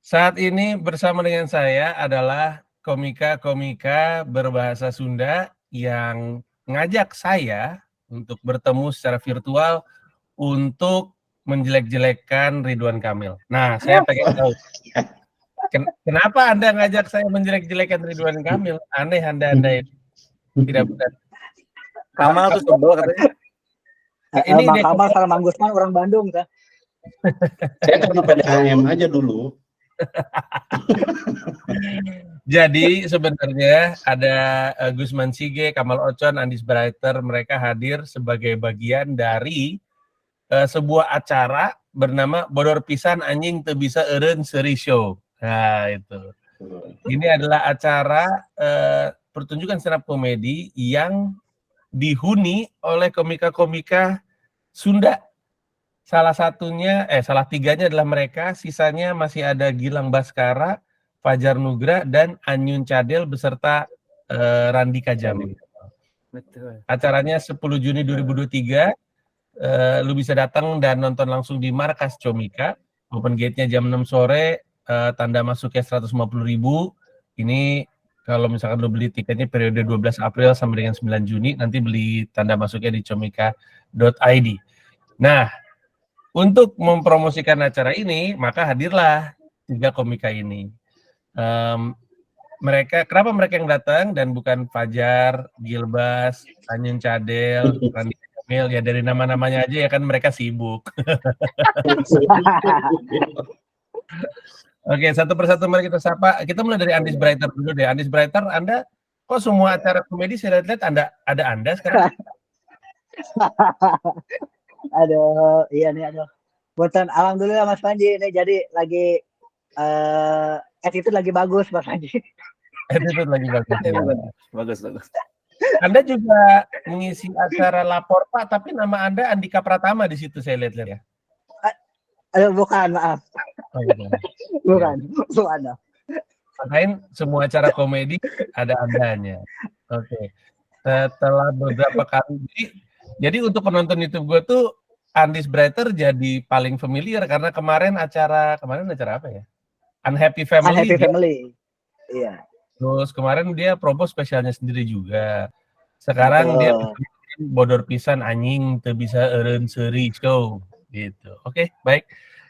Saat ini bersama dengan saya adalah komika-komika berbahasa Sunda yang ngajak saya untuk bertemu secara virtual untuk menjelek-jelekkan Ridwan Kamil. Nah, saya pengen tahu, kenapa Anda ngajak saya menjelek-jelekan Ridwan Kamil? Aneh Anda ini. Tidak benar. Kamal tuh sebel katanya. Ini Bang dia Kamal sama Mang Gusman orang Bandung kan? Saya karena PDAM aja dulu. Jadi sebenarnya ada Gusman Sige, Kamal Ocon, Andis Brighter, mereka hadir sebagai bagian dari sebuah acara bernama Bodor Pisan Anjing Teu Bisa Eureun Seuri Show. Nah itu. Ini adalah acara pertunjukan stand up komedi yang dihuni oleh komika-komika Sunda. Salah tiganya adalah mereka, sisanya masih ada Gilang Baskara, Fajar Nugra, dan Anyun Cadel beserta Randi Kajami. Betul. Acaranya 10 Juni 2023, lu bisa datang dan nonton langsung di Markas Comika. Open gate-nya jam 6 sore, tanda masuknya 150.000. Ini kalau misalkan lu beli tiketnya periode 12 April sampai dengan 9 Juni, nanti beli tanda masuknya di comika.id. Nah, untuk mempromosikan acara ini, maka hadirlah 3 komika ini. Kenapa mereka yang datang dan bukan Fajar, Gilbas, Anyun Cadel, Randi Kamil? Ya dari nama-namanya aja ya kan mereka sibuk. Oke, satu persatu mari kita sapa. Kita mulai dari Andis Brighter dulu deh. Andis Brighter, Anda kok semua acara komedi saya lihat Anda sekarang? Aduh, iya nih, aduh. Buatan alhamdulillah Mas Panji ini jadi lagi attitude lagi bagus Mas Panji. Attitude lagi bagus. Ya. Bagus. Anda juga mengisi acara Lapor Pak, tapi nama Anda Andika Pratama di situ saya lihat ya. Aduh, bukan, maaf. Oh, Bukan. Makanya semua acara komedi ada Andanya. Oke. Setelah beberapa kali, jadi untuk penonton YouTube gue tuh Andis Brighter jadi paling familiar karena kemarin acara apa ya? Unhappy Family. Unhappy Family. Iya. Terus kemarin dia promo spesialnya sendiri juga. Sekarang dia Bodor Pisan Anjing Teu Bisa Eureun Seuri Show gitu. Oke, baik.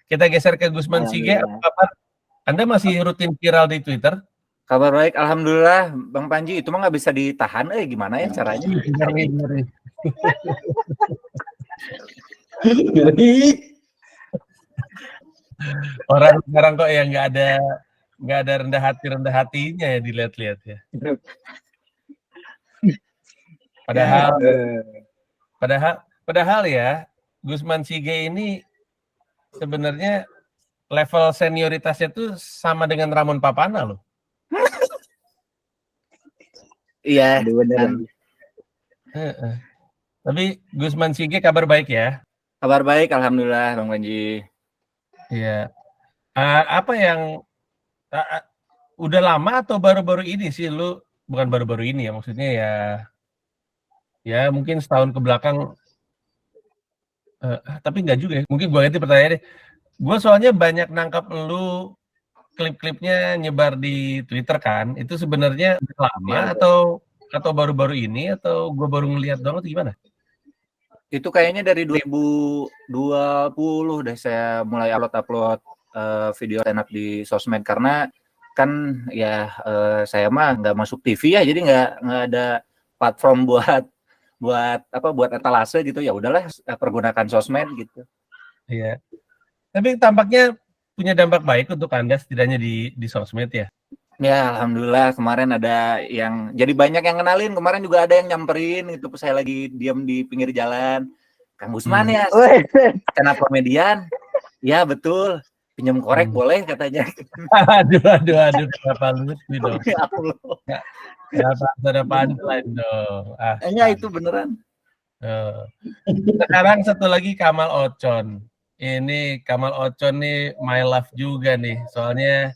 Kita geser ke Gusman Sige. Apa kabar? Anda masih rutin viral di Twitter? Kabar baik, alhamdulillah. Bang Panji, itu mah nggak bisa ditahan, gimana ya caranya? Ngeri. Orang sekarang kok ya nggak ada rendah hatinya ya dilihat-lihat ya. Padahal ya Gusman Sige ini sebenarnya level senioritasnya tuh sama dengan Ramon Papana loh. Iya. Beneran. Tapi Gusman Sige kabar baik ya? Kabar baik, alhamdulillah Bang Panji. Iya. Apa yang udah lama atau baru-baru ini sih lu? Bukan baru-baru ini ya, maksudnya ya mungkin setahun ke belakang. Tapi enggak juga ya. Mungkin gue ganti pertanyaannya deh. Gue soalnya banyak nangkap lu klip-klipnya nyebar di Twitter kan. Itu sebenarnya lama atau baru-baru ini atau gue baru ngelihat doang atau gimana? Itu kayaknya dari 2020 deh saya mulai upload video stand up di sosmed karena kan ya saya mah nggak masuk TV ya, jadi nggak ada platform buat etalase gitu, ya udahlah pergunakan sosmed gitu. Iya. Tapi tampaknya punya dampak baik untuk Anda setidaknya di sosmed ya. Ya alhamdulillah, kemarin ada yang jadi banyak yang kenalin, kemarin juga ada yang nyamperin itu saya lagi diam di pinggir jalan. Kang Gusman ya, stand up komedian. Ya betul. Pinjam korek boleh katanya. Aduh, kenapa lucu dong? Ya Allah. Kenapa ada punchline dong? Ya itu beneran. Sekarang satu lagi Kamal Ocon. Ini Kamal Ocon nih my love juga nih. Soalnya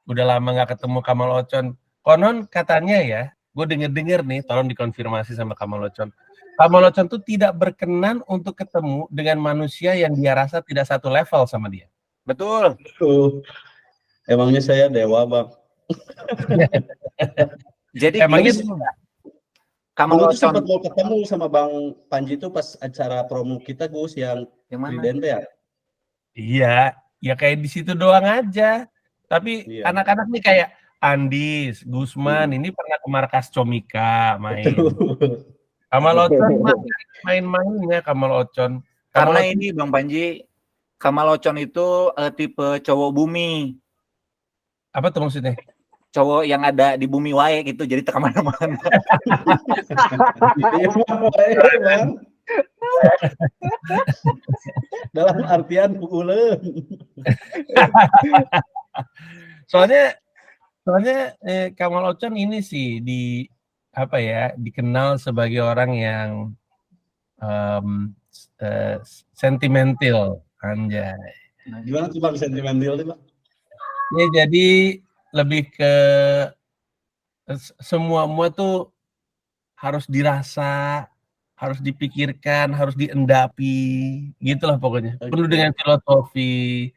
udah lama nggak ketemu Kamal Ocon. Konon katanya ya, gue denger nih, tolong dikonfirmasi sama Kamal Ocon. Kamal Ocon tuh tidak berkenan untuk ketemu dengan manusia yang dia rasa tidak satu level sama dia. Betul. Emangnya saya dewa, Bang. Jadi Emangnya gini, Kamal Dulu tuh sempat Ocon mau ketemu sama Bang Panji itu pas acara promo kita, Gus, yang yang mana? Tridente ya? iya, ya kayak di situ doang aja. Tapi Iya. anak-anak nih kayak Andis, Gusman, ini pernah ke markas Comika main. Betul. Kamal Ocon mah main-mainnya Kamal Ocon. Karena Kamal Ocon ini Bang Panji, Kamal Ocon itu tipe cowok bumi, apa tuh maksudnya? cowok yang ada di bumi wae gitu, jadi tak kemana-mana. Iya, Bang. Dalam artian puuleun. Soalnya Kamal Ocon ini sih dikenal sebagai orang yang sentimental, anjay. Gimana tuh Bang sentimental tuh, Bang? Ya jadi lebih ke semua tuh harus dirasa, harus dipikirkan, harus diendapi, gitulah pokoknya. Penuh dengan filosofi.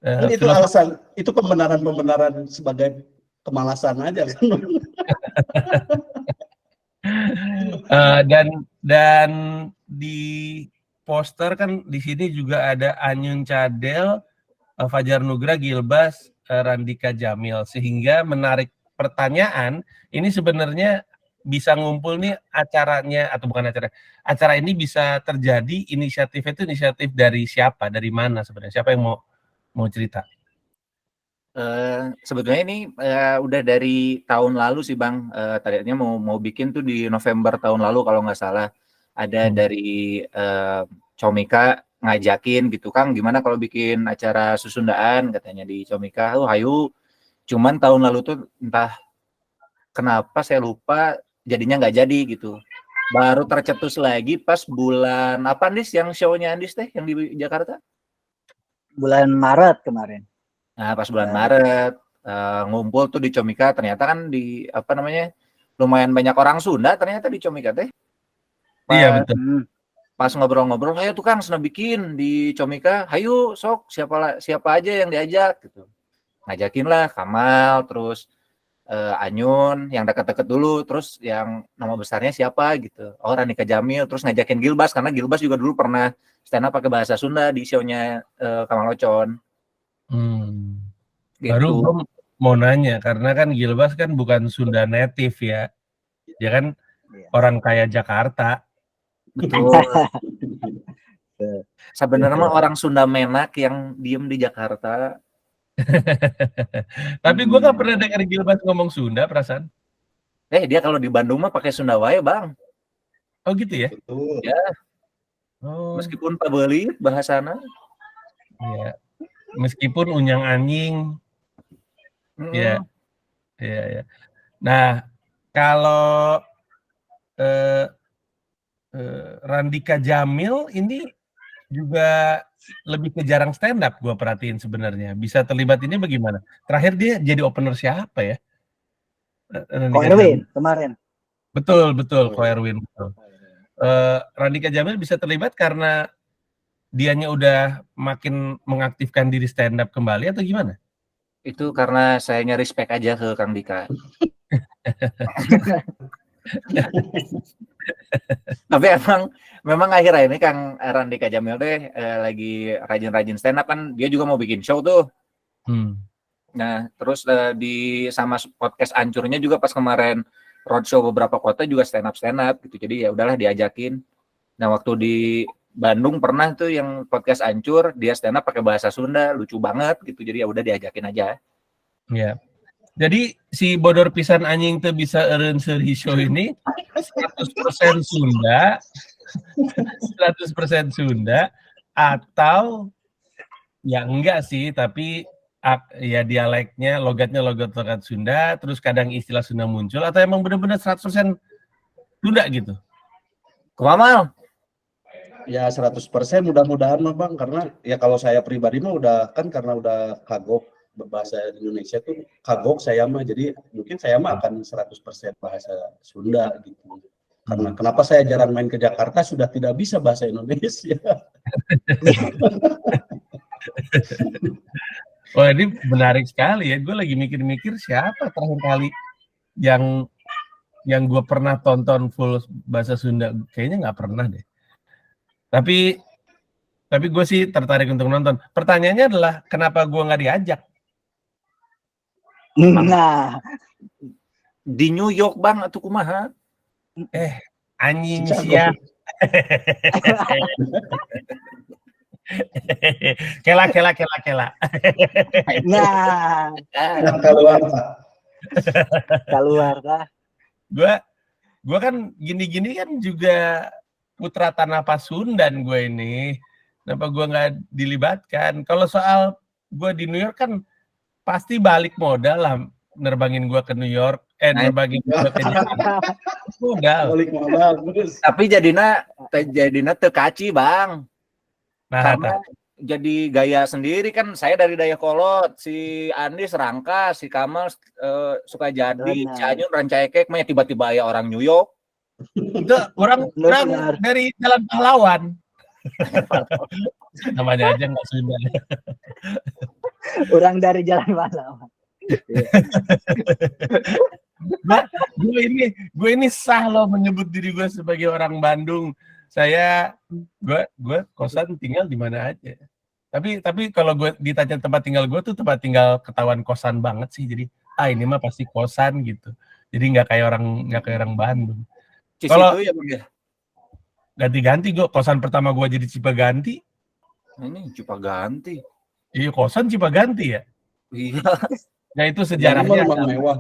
Kan itu alasan, itu pembenaran sebagai kemalasan aja kan. Dan di poster kan di sini juga ada Anyun Cadel, Fajar Nugra, Gilbas, Randika Jamil, sehingga menarik pertanyaan, ini sebenarnya bisa ngumpul nih acaranya, atau bukan acara ini bisa terjadi, inisiatif dari siapa, dari mana sebenarnya, siapa yang mau cerita? Sebetulnya ini udah dari tahun lalu sih Bang, tadinya mau bikin tuh di November tahun lalu kalau nggak salah. Ada dari Comika ngajakin gitu, Kang gimana kalau bikin acara Susundaan, katanya di Comika. Hayu, cuman tahun lalu tuh entah kenapa saya lupa, jadinya nggak jadi gitu. Baru tercetus lagi pas bulan apa Andis, yang show-nya Andis teh yang di Jakarta? Bulan Maret kemarin. Nah, pas bulan Maret ngumpul tuh di Comika, ternyata kan di apa namanya, lumayan banyak orang Sunda ternyata di Comika teh. Iya betul. Pas ngobrol-ngobrol, ayo tuh Kang senang bikin di Comika, hayu sok siapa aja yang diajak gitu. Ngajakin lah Kamal, terus Anyun yang dekat-dekat dulu, terus yang nama besarnya siapa gitu. Oh, Randika Jamil, terus ngajakin Gilbas karena Gilbas juga dulu pernah stand up pakai bahasa Sunda di show-nya Kamal Ocon. Baru Gitu. gue mau nanya, karena kan Gilbas kan bukan Sunda native ya, dia kan orang kaya Jakarta. Betul. Sebenarnya mah orang Sunda menak yang diem di Jakarta. Tapi gue gak pernah dengar Gilbas ngomong Sunda, perasaan. Dia kalau di Bandung mah pakai Sunda wae, Bang. Oh gitu ya? Betul. Ya. Oh. Meskipun pabeuli bahasana. Iya. Meskipun unyang anjing. Iya. Iya. Nah, kalau Randika Jamil ini juga lebih ke jarang stand up, gue perhatiin sebenarnya. Bisa terlibat ini bagaimana? Terakhir dia jadi opener siapa ya? Ko Erwin kemarin. Betul, Ko Erwin. Betul. Randika Jamil bisa terlibat karena dianya udah makin mengaktifkan diri stand up kembali atau gimana? Itu karena sayanya respect aja ke Kang Dika. Tapi memang akhirnya ini Kang Randika Jamil deh lagi rajin-rajin stand up kan, dia juga mau bikin show tuh. Nah, terus di sama podcast Ancurnya juga pas kemarin roadshow beberapa kota juga stand up gitu. Jadi ya udahlah diajakin. Nah, waktu di Bandung pernah tuh yang podcast Ancur, dia stand up pakai bahasa Sunda, lucu banget gitu. Jadi ya udah diajakin aja. Ya. Jadi si bodor pisan anjing tuh bisa eureun seuri show ini 100% Sunda, 100% Sunda, atau ya enggak sih, tapi ya dialeknya, logat Sunda, terus kadang istilah Sunda muncul, atau emang benar-benar 100% Sunda gitu? Kumamal? Ya 100% mudah-mudahan mah Bang, karena ya kalau saya pribadi mah udah kan karena udah kagok bahasa Indonesia tuh kagok saya mah, jadi mungkin saya mah akan 100% bahasa Sunda gitu. Karena kenapa saya jarang main ke Jakarta, sudah tidak bisa bahasa Indonesia. Wah, ini menarik sekali ya. Gue lagi mikir-mikir siapa terakhir kali yang gue pernah tonton full bahasa Sunda. Kayaknya nggak pernah deh. Tapi gue sih tertarik untuk nonton. Pertanyaannya adalah kenapa gue nggak diajak? Nah, Di New York bang atau kumaha? Anjing Chicago. siap. Kela. nah, Ah, Keluar Pak. keluar lah. Gue kan gini-gini kan juga putra tanah Pasundan gue ini. Kenapa gue nggak dilibatkan? Kalau soal gue di New York kan pasti balik modal lah nerbangin gue ke New York. Nerbangin gue ke Jakarta. Modal. Balik modal terus. tapi jadina teu kaci bang. Nah, Karena jadi gaya sendiri kan. Saya dari Dayakolot, si Andi Serangka, si Kamal Sukajadi, Benar. si Anyun Rancaikek, mah tiba-tiba ya orang New York. itu orang Benar. dari Jalan Pahlawan. Namanya aja nggak Sunda. Orang dari Jalan Pahlawan. Gue ini sah loh menyebut diri gue sebagai orang Bandung. Gue kosan tinggal di mana aja. Tapi kalau gue ditanya tempat tinggal gue tuh tempat tinggal ketahuan kosan banget sih. Jadi ini mah pasti kosan gitu. Jadi nggak kayak orang Bandung. Kalau Cisitu ya bang ya. ganti-ganti gue kosan pertama gue jadi Cipaganti. Ini Cipaganti. Iya kosan Cipaganti ya. Iya. Nah itu Jadi sejarahnya. memang mewah.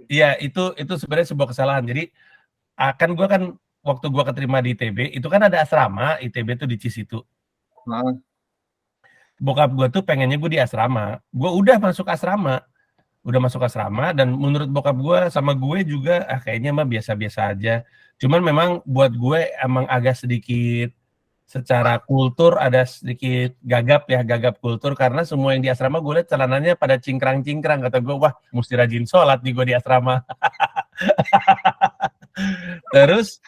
Iya itu sebenarnya sebuah kesalahan. Jadi gue kan waktu gue keterima di ITB itu kan ada asrama ITB tuh di Cisitu. Nah, Bokap gue tuh pengennya gue di asrama. Gue udah masuk asrama dan menurut bokap gue sama gue juga kayaknya mah biasa-biasa aja. Cuman memang buat gue emang agak sedikit secara kultur ada sedikit gagap kultur karena semua yang di asrama gue lihat celananya pada cingkrang-cingkrang. Kata gue wah mesti rajin sholat nih gue di asrama. Terus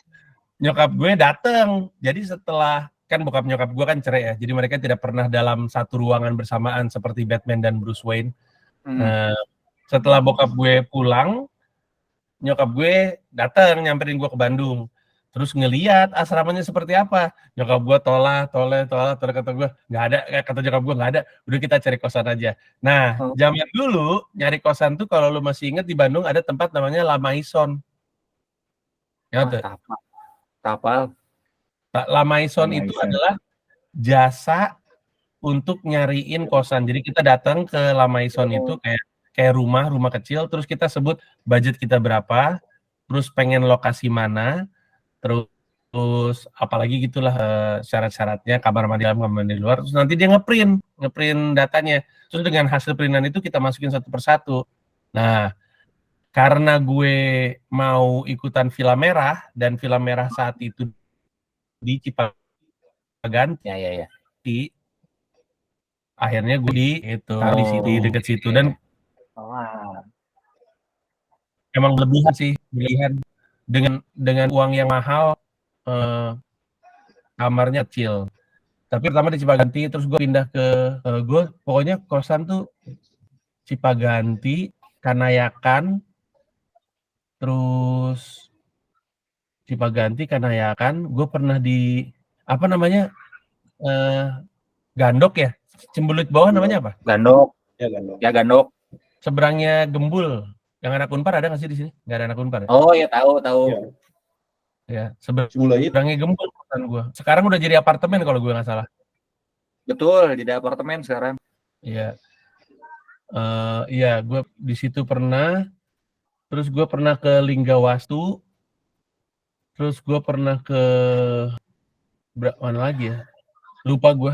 nyokap gue datang. Jadi setelah kan bokap nyokap gue kan cerai ya. Jadi mereka tidak pernah dalam satu ruangan bersamaan seperti Batman dan Bruce Wayne. Setelah bokap gue pulang, nyokap gue datang nyamperin gue ke Bandung. Terus ngeliat asramanya seperti apa. Nyokap gue toleh, kata gue nggak ada. Kata nyokap gue nggak ada. Udah kita cari kosan aja. Nah, zaman dulu nyari kosan tuh kalau lu masih inget di Bandung ada tempat namanya Lamaison. Ya, kapal. Lamaison itu adalah jasa untuk nyariin kosan. Jadi kita datang ke Lamaison itu kayak rumah kecil, terus kita sebut budget kita berapa, terus pengen lokasi mana, terus apalagi gitulah syarat-syaratnya, kamar mandi dalam, kamar mandi luar, terus nanti dia ngeprint datanya. Terus dengan hasil printan itu kita masukin satu persatu. Nah, karena gue mau ikutan Villa Merah dan Villa Merah saat itu di Cipaganti, Ya. akhirnya gue di dekat situ dan emang berlebihan dengan uang yang mahal, kamarnya kecil. Tapi pertama di Cipaganti, terus gue pindah ke gue pokoknya kosan tuh Cipaganti, Kanayakan, terus Cipaganti, Kanayakan. Gue pernah di apa namanya Gandok ya, Cembulut bawah namanya apa? Gandok. Ya Gandok. Seberangnya Gembul. Yang anak Unpar ada nggak sih di sini? Nggak ada anak Unpar ya? Oh ya tahu. Ya, seberangnya Gembul kosan gue. Sekarang udah jadi apartemen kalau gue nggak salah. Betul, jadi apartemen sekarang. Iya. Iya, gue di situ pernah. Terus gue pernah ke Linggawastu. Terus gue pernah ke mana lagi ya? Lupa gue.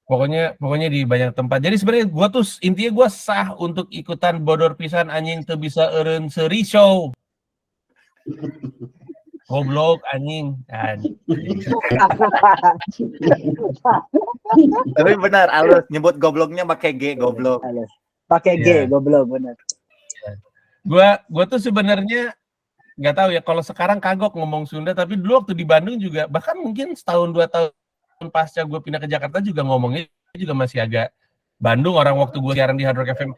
Pokoknya di banyak tempat. Jadi sebenarnya gue tuh intinya gue sah untuk ikutan bodor pisan anjing teu bisa eureun seri show. Goblok anjing. Tapi benar, Alus nyebut gobloknya pakai G, goblok. Pakai G, goblok benar. Gue tuh sebenarnya nggak tahu ya, kalau sekarang kagok ngomong Sunda, tapi dulu waktu di Bandung juga, bahkan mungkin setahun 2 tahun pasca gue pindah ke Jakarta juga ngomongnya juga masih agak Bandung orang waktu gue siaran di Hard Rock FM,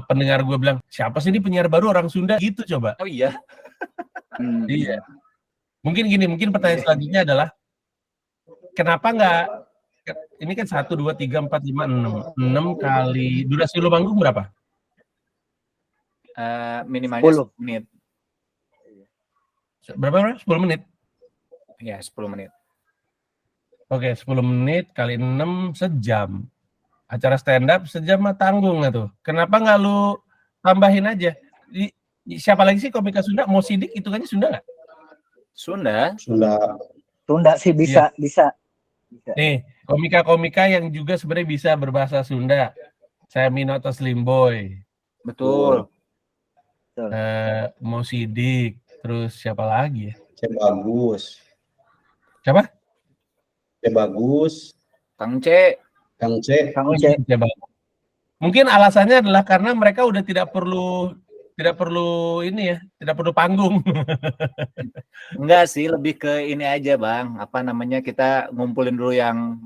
pendengar gue bilang, siapa sih ini penyiar baru orang Sunda gitu coba. Oh iya. Iya. Mungkin gini, mungkin pertanyaan selanjutnya adalah kenapa nggak, ini kan 1, 2, 3, 4, 5, 6 kali, durasi lu manggung berapa? Minimalnya 10 menit. Berapa? 10 menit? Ya, 10 menit. Oke, 10 menit kali 6 sejam. Acara stand up sejam mah tanggung nggak tuh? Kenapa nggak lu tambahin aja? Siapa lagi sih komika Sunda? Mo Sidik itu kan Sunda nggak? Sunda sih bisa. Nih, komika-komika yang juga sebenarnya bisa berbahasa Sunda. Saya Minoto Slim Boy. Betul. Mo Sidik. Terus siapa lagi ya? Bagus. Kang C. Mungkin alasannya adalah karena mereka udah tidak perlu panggung. Enggak sih, lebih ke ini aja Bang. Kita ngumpulin dulu yang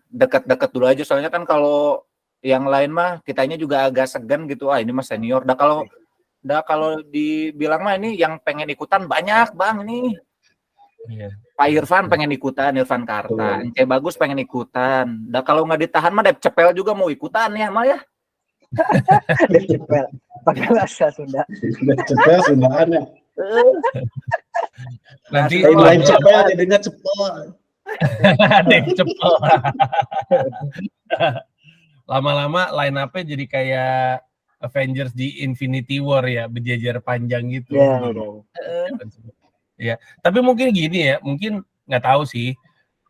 dekat-dekat dulu aja. Soalnya kan kalau yang lain mah kitanya juga agak segan gitu. Ini mah senior. Kalau dibilang mah ini yang pengen ikutan banyak Bang ini. Iya. Pak Irfan pengen ikutan, Irfan Karta. Ence Bagus pengen ikutan. Kalau nggak ditahan mah Dep Cepel juga mau ikutan ya mah ya. Dep Cepel pakai bahasa Sunda. Dep Cepel Sundaan ya. Nanti lain Cepel jadinya Cepel. Dep Cepel. Lama-lama line up-nya jadi kayak Avengers di Infinity War ya, berjejer panjang gitu. Ya, tapi mungkin gini ya, mungkin nggak tahu sih.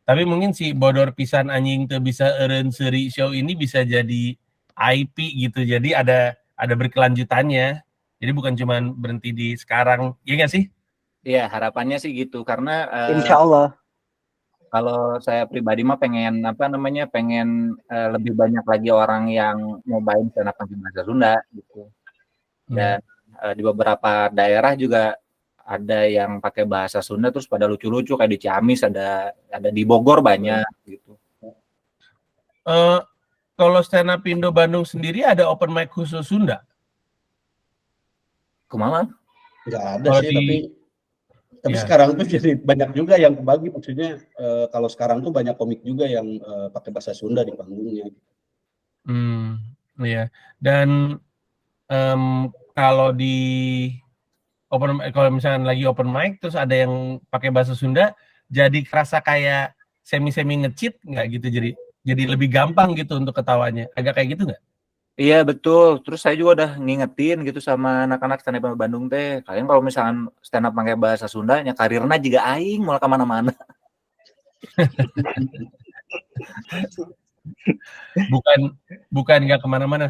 Tapi mungkin si bodor pisan anjing tuh bisa eureun seuri show ini bisa jadi IP gitu. Jadi ada berkelanjutannya. Jadi bukan cuma berhenti di sekarang. Iya nggak sih? Iya, harapannya sih gitu karena Insya Allah. Kalau saya pribadi mah pengen lebih banyak lagi orang yang nyobain stand up pakai bahasa Sunda gitu. Dan di beberapa daerah juga ada yang pakai bahasa Sunda terus pada lucu-lucu kayak di Ciamis, ada di Bogor banyak gitu. Kalau stand up Indo Bandung sendiri ada open mic khusus Sunda? Kumaha? Nggak ada sih, tapi sekarang tuh jadi banyak juga yang kebagi. Maksudnya kalau sekarang tuh banyak komik juga yang pakai bahasa Sunda di panggungnya. Iya. Dan kalau kalau misalnya lagi open mic terus ada yang pakai bahasa Sunda, jadi kerasa kayak semi nge-cheat nggak gitu, jadi lebih gampang gitu untuk ketawanya, agak kayak gitu nggak? Iya betul. Terus saya juga udah ngingetin gitu sama anak-anak stand up Bandung teh, kalian kalau misalkan stand up pakai bahasa Sunda, nya karirna juga aing mau kemana-mana. bukan nggak kemana-mana.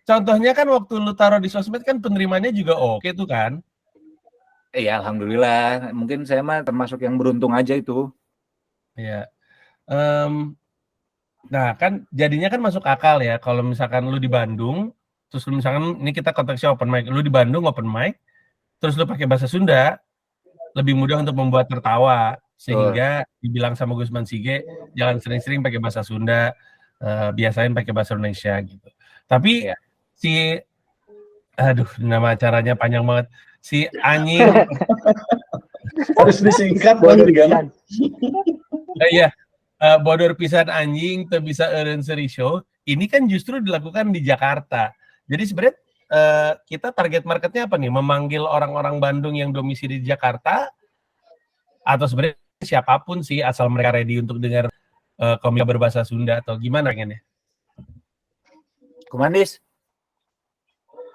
Contohnya kan waktu lu taruh di sosmed kan penerimanya juga oke tuh kan? Iya, alhamdulillah. Mungkin saya mah termasuk yang beruntung aja itu. Iya. Nah kan jadinya kan masuk akal ya kalau misalkan lu di Bandung, terus lu misalkan ini kita konteksnya open mic, lu di Bandung open mic, terus lu pakai bahasa Sunda, lebih mudah untuk membuat tertawa, sehingga dibilang sama Gusman Sige jangan sering-sering pakai bahasa Sunda, biasain pakai bahasa Indonesia gitu. Tapi nama acaranya panjang banget. Si anjing harus disingkat bodor kan? Iya, bodor pisan anjing tuh bisa eureun seuri show. Ini kan justru dilakukan di Jakarta. Jadi sebenarnya kita target marketnya apa nih? Memanggil orang-orang Bandung yang domisili di Jakarta, atau sebenarnya siapapun sih asal mereka ready untuk dengar komika berbahasa Sunda, atau gimana pengennya? Kumandis?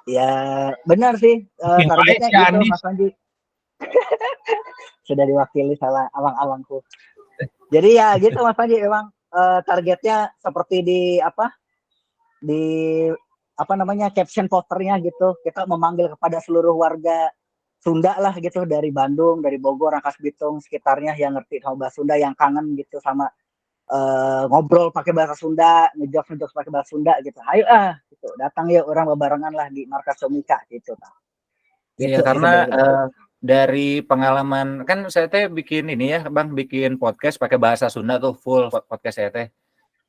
Ya benar sih, targetnya gitu Mas Panji. Sudah diwakili salah awang-awangku. Jadi ya gitu Mas Panji, memang targetnya seperti di caption posternya gitu. Kita memanggil kepada seluruh warga Sunda lah gitu, dari Bandung, dari Bogor, Rangkas Bitung, sekitarnya yang ngerti sama bahasa Sunda, yang kangen gitu sama ngobrol pakai bahasa Sunda, ngejokes pakai bahasa Sunda gitu. Ayo gitu, datang yuk orang bebarengan lah di markas Komika gitu. Iya, karena dari pengalaman kan saya teh bikin ini ya Bang, bikin podcast pakai bahasa Sunda tuh full podcast saya teh.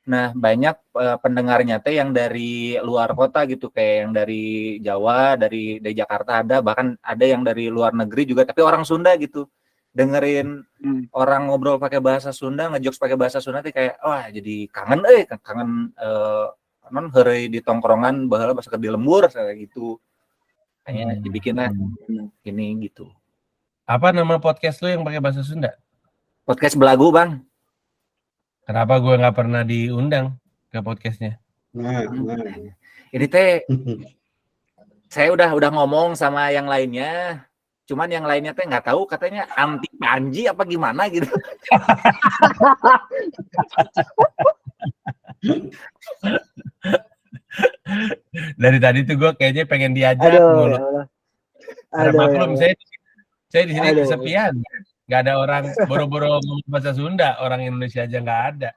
Nah, banyak pendengarnya teh yang dari luar kota gitu, kayak yang dari Jawa, dari Jakarta ada, bahkan ada yang dari luar negeri juga, tapi orang Sunda gitu. Dengerin orang ngobrol pakai bahasa Sunda, ngejokes pakai bahasa Sunda tuh kayak wah jadi kangen non heureuy di tongkrongan baheula basa di lembur kayak gitu. Kayaknya dibikinlah ini gitu. Apa nama podcast lu yang pakai bahasa Sunda? Podcast Belagu, Bang. Kenapa gue nggak pernah diundang ke podcastnya? Nah. Ini teh saya udah ngomong sama yang lainnya, cuman yang lainnya teh nggak tahu, katanya anti Panji apa gimana gitu. Dari tadi tuh gue kayaknya pengen diajak mulu. Karena maklum saya di sini kesepian, nggak ada orang boro-boro ngomong bahasa Sunda, orang Indonesia aja nggak ada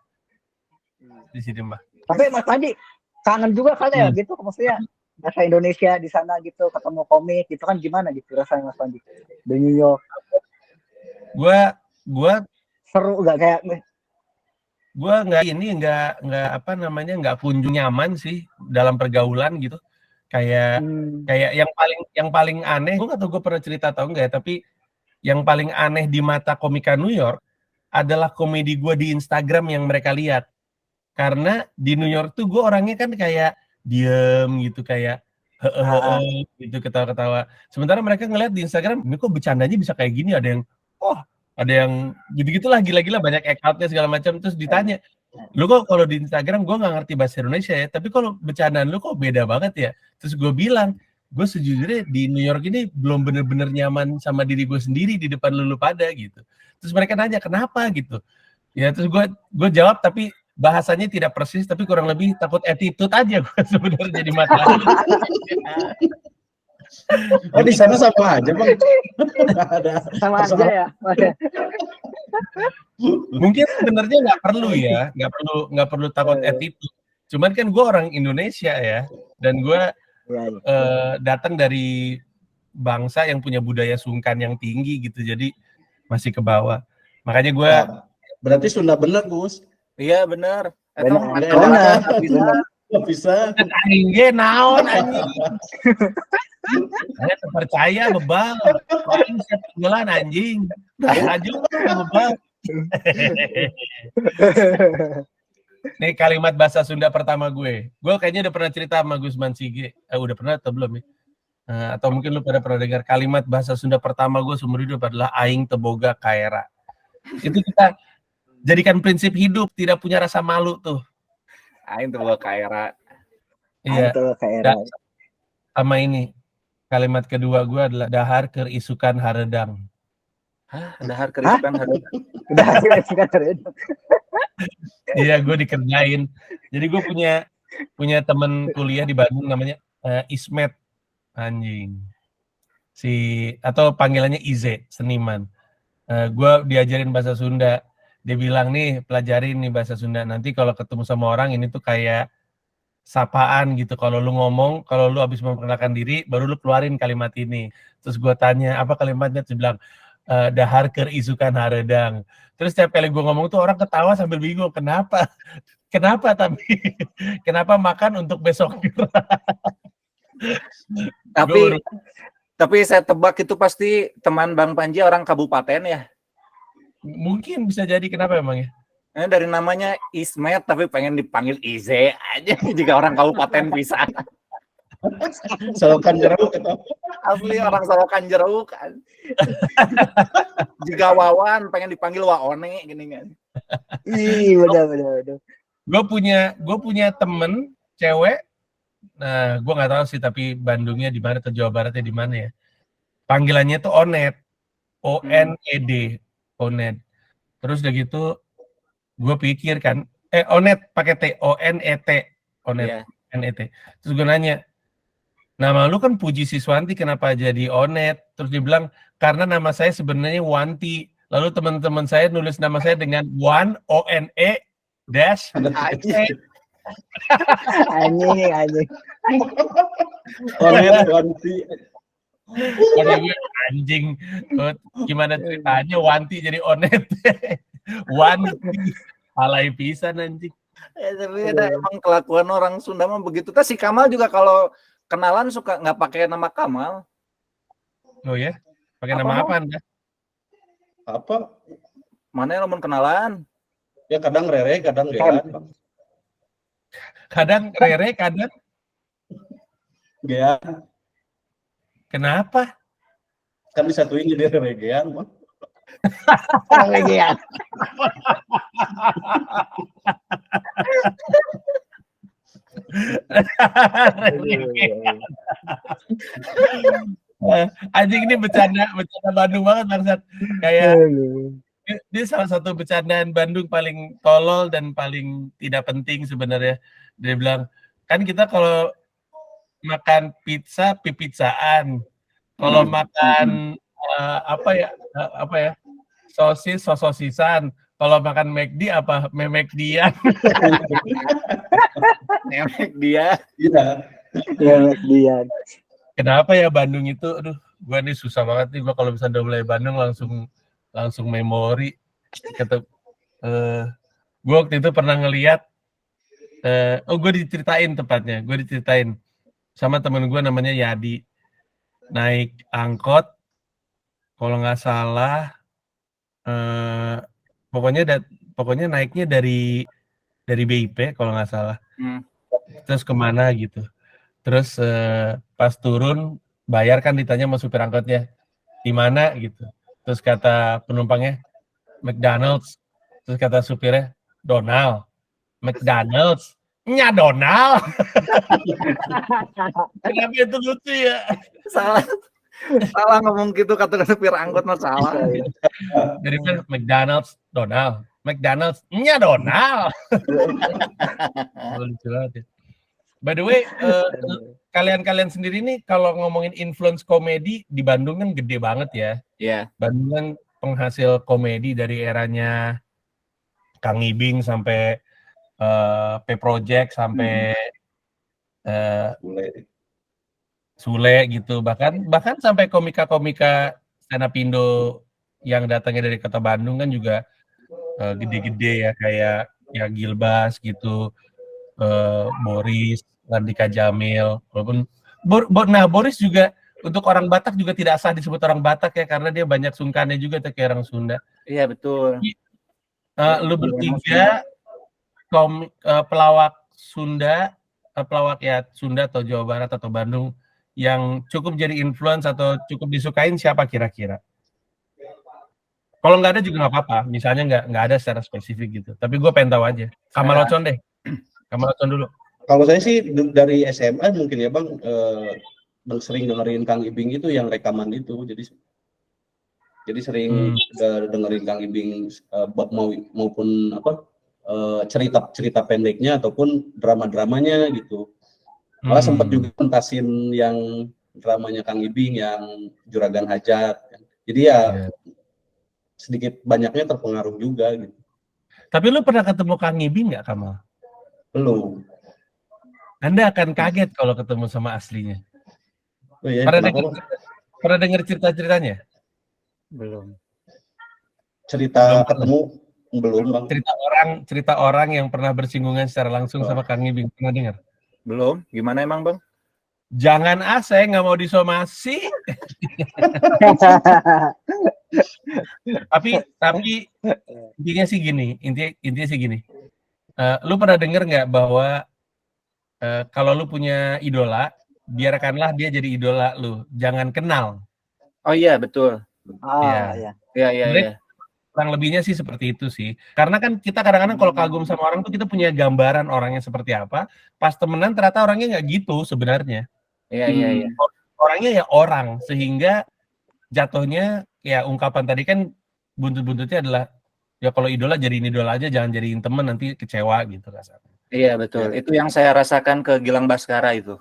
di sini mah. Tapi Mas Panji kangen juga kali ya gitu, maksudnya bahasa Indonesia di sana gitu, ketemu komik gitu kan gimana gitu rasanya Mas Panji di New York? Gue seru nggak kayak? Gue nggak kunjung nyaman sih dalam pergaulan gitu. Kayak yang paling aneh, gue nggak tahu gue pernah cerita atau enggak ya, tapi yang paling aneh di mata komika New York adalah komedi gue di Instagram yang mereka lihat. Karena di New York tuh gue orangnya kan kayak diem gitu, kayak gitu, ketawa-ketawa. Sementara mereka ngeliat di Instagram, ini kok bercandanya bisa kayak gini, ada yang gitu-gitulah, gila-gila, banyak account-nya segala macam. Terus ditanya, lu kok kalau di Instagram gue nggak ngerti bahasa Indonesia ya, tapi kalau bercandaan lu kok beda banget ya. Terus gue bilang, gue sejujurnya di New York ini belum bener-bener nyaman sama diri gue sendiri di depan lu pada gitu. Terus mereka nanya kenapa gitu. Ya terus gue jawab, tapi bahasanya tidak persis, tapi kurang lebih takut attitude aja gue sebenarnya di mata. Oh di sana sama aja Bang. Sama aja ya. Mungkin sebenarnya nggak perlu takut attitude. Cuman kan gue orang Indonesia ya, dan gue datang dari bangsa yang punya budaya sungkan yang tinggi gitu, jadi masih ke bawah. Makanya gue berarti Sunda bener Gus. Iya benar. Bisa. Aing naon anjing. Saya percaya bebal. Paling saya tenggelan anjing. Aja bebal. Nih kalimat bahasa Sunda pertama gue. Gue kayaknya udah pernah cerita sama Gusman Sige. Udah pernah atau belum ya? Atau mungkin lu pernah dengar kalimat bahasa Sunda pertama gue seumur hidup adalah aing teboga kaera. Itu kita jadikan prinsip hidup, tidak punya rasa malu tuh. Aing teboga kaera. Iya. Sama ini kalimat kedua gue adalah dahar keur isukan haredang. Hah? Dahar keur isukan haredang. Dahar keur isukan haredang. Iya, gue dikerjain. Jadi gue punya teman kuliah di Bandung namanya Ismet, anjing. Atau panggilannya Ize, seniman. Gue diajarin bahasa Sunda. Dia bilang nih, pelajarin nih bahasa Sunda. Nanti kalau ketemu sama orang ini tuh kayak sapaan gitu. Kalau lu ngomong, kalau lu habis memperkenalkan diri, baru lu keluarin kalimat ini. Terus gue tanya, apa kalimatnya? Dia bilang, dahar keur isukan haredang. Terus setiap kali gue ngomong tuh orang ketawa sambil bingung. Kenapa? Kenapa tapi? Kenapa makan untuk besok? Tapi saya tebak itu pasti teman Bang Panji orang kabupaten ya. Mungkin bisa jadi, kenapa emang ya? Dari namanya Ismet tapi pengen dipanggil Ize aja jika orang kabupaten bisa. Solokan jeruk atau asli orang Solokan jeruk kan. Jika Wawan pengen dipanggil Waone gini kan. Ih, benar. Gue punya temen cewek. Nah, gue nggak tahu sih, tapi Bandungnya di mana atau Jawa Baratnya di mana ya. Panggilannya tuh Onet, O-N-E-D, Onet. Terus udah gitu, gue pikir kan, Onet pakai T, O-N-E-T, Onet, N-E-T. Terus gue nanya, nama lu kan Puji Siswanti, kenapa jadi Onet? Terus dia bilang, karena nama saya sebenarnya Wanti. Lalu teman-teman saya nulis nama saya dengan One, O-N-E, dash, anjing. Onet Wanti. Anjing, gimana ceritanya Wanti jadi Onet? Wanti, alay pisan anjing. Tapi ada emang kelakuan orang Sunda mah begitu. Terus si Kamal juga kalau kenalan suka nggak pakai nama Kamal. Oh ya, pakai Apa nama mau? apa Anda? Apa? Mana yang mau kenalan? Ya kadang Rere, kadang Kan. Gean, Bang. Kadang Rere, kadang Gean. kenapa? Kan disatuin jadi Rere Gean, Bang. Iya. Anjing ini bercanda Bandung banget bangsat. Kayak dia salah satu bercandaan Bandung paling tolol dan paling tidak penting sebenarnya. Dia bilang, kan kita kalau makan pizza, pizzaan. Kalau makan apa ya? Sosisan. Kalau makan McD apa? Memekdian. Nemek dia. Iya. Ya, dia. Kenapa ya Bandung itu? Aduh, gua nih susah banget nih. Gua kalau misalnya udah mulai Bandung langsung memori. Kata, gue waktu itu pernah ngeliat, gue diceritain tepatnya. Gue diceritain sama temen gue namanya Yadi. Naik angkot, kalau nggak salah, pokoknya naiknya dari BIP kalau nggak salah. Terus kemana gitu. Terus pas turun bayar kan ditanya sama supir angkotnya di mana gitu. Terus kata penumpangnya McDonald's. Terus kata supirnya Donald. McDonald's. Nya Donald. Kenapa itu lucu ya? Salah ngomong gitu kata supir angkot mah salah. Dari McDonald's Donald. McDonald's nya Donald. Lucu banget ya. By the way, kalian sendiri nih kalau ngomongin influence komedi di Bandung kan gede banget ya. Iya. Bandung kan penghasil komedi dari eranya Kang Ibing sampai P Project sampai Sule gitu. Bahkan sampai komika-komika stand up Indo yang datangnya dari kota Bandung kan juga gede-gede ya, kayak ya Gilbas gitu, Boris, Andika Jamil. Walaupun Boris juga untuk orang Batak juga tidak sah disebut orang Batak ya, karena dia banyak sungkannya juga tuh kayak orang Sunda. Iya betul. Lu bertiga pelawak Sunda, pelawak ya Sunda atau Jawa Barat atau Bandung yang cukup jadi influence atau cukup disukain siapa kira-kira? Kalau nggak ada juga nggak apa-apa. Misalnya nggak ada secara spesifik gitu. Tapi gue pengen tahu aja. Kamal Ocon deh. Kamal Ocon dulu. Kalau saya sih dari SMA mungkin ya Bang, sering dengerin Kang Ibing itu yang rekaman itu. Jadi sering dengerin Kang Ibing maupun apa cerita pendeknya ataupun drama-dramanya gitu. Malah sempat juga pentasin yang dramanya Kang Ibing yang Juragan Hajat. Jadi ya sedikit banyaknya terpengaruh juga gitu. Tapi lu pernah ketemu Kang Ibing nggak, Kamal? Belum. Anda akan kaget kalau ketemu sama aslinya. Oh iya, pernah dengar cerita-ceritanya? Belum. Cerita ketemu belum Bang. Cerita orang yang pernah bersinggungan secara langsung sama Kang Ibing, pernah dengar? Belum. Gimana emang Bang? Jangan saya nggak mau disomasi. tapi intinya sih gini. Lu pernah dengar nggak bahwa kalau lu punya idola, biarkanlah dia jadi idola lu, jangan kenal. Oh iya betul. Iya. Kurang lebihnya sih seperti itu sih. Karena kan kita kadang-kadang kalau kagum sama orang tuh kita punya gambaran orangnya seperti apa. Pas temenan ternyata orangnya nggak gitu sebenarnya. Iya. Orangnya ya orang, sehingga jatuhnya ya ungkapan tadi kan buntut-buntutnya adalah ya kalau idola jadiin idola aja, jangan jadiin temen, nanti kecewa gitu kasarnya. Iya betul. Ya. Itu yang saya rasakan ke Gilang Baskara itu.